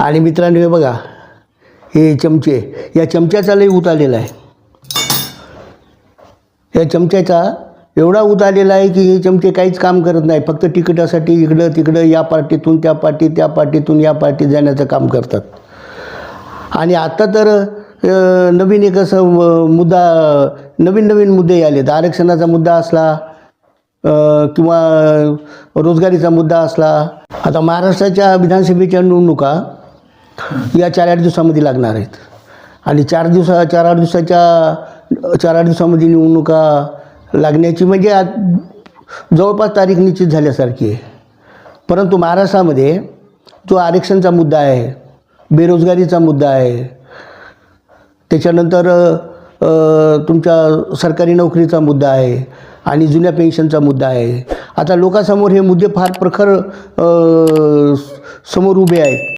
आणि मित्रांनो हे बघा, हे चमचे, या चमच्याचा लई ऊत आलेला आहे. या चमच्याचा एवढा ऊत आलेला आहे की हे चमचे काहीच काम करत नाही. फक्त तिकिटासाठी इकडं तिकडं, या पार्टीतून त्या पार्टी, त्या पार्टीतून या पार्टीत जाण्याचं काम करतात. आणि आता तर नवीन एक असं मुद्दा, नवीन नवीन मुद्दे आलेत. आरक्षणाचा मुद्दा असला किंवा रोजगारीचा मुद्दा असला. आता महाराष्ट्राच्या विधानसभेच्या निवडणुका या 4-8 दिवसामध्ये लागणार आहेत. आणि 4-8 दिवसामध्ये निवडणुका लागण्याची म्हणजे जवळपास तारीख निश्चित झाल्यासारखी आहे. परंतु महाराष्ट्रामध्ये जो आरक्षणचा मुद्दा आहे, बेरोजगारीचा मुद्दा आहे, त्याच्यानंतर तुमच्या सरकारी नोकरीचा मुद्दा आहे आणि जुन्या पेन्शनचा मुद्दा आहे. आता लोकांसमोर हे मुद्दे फार प्रखर समोर उभे आहेत.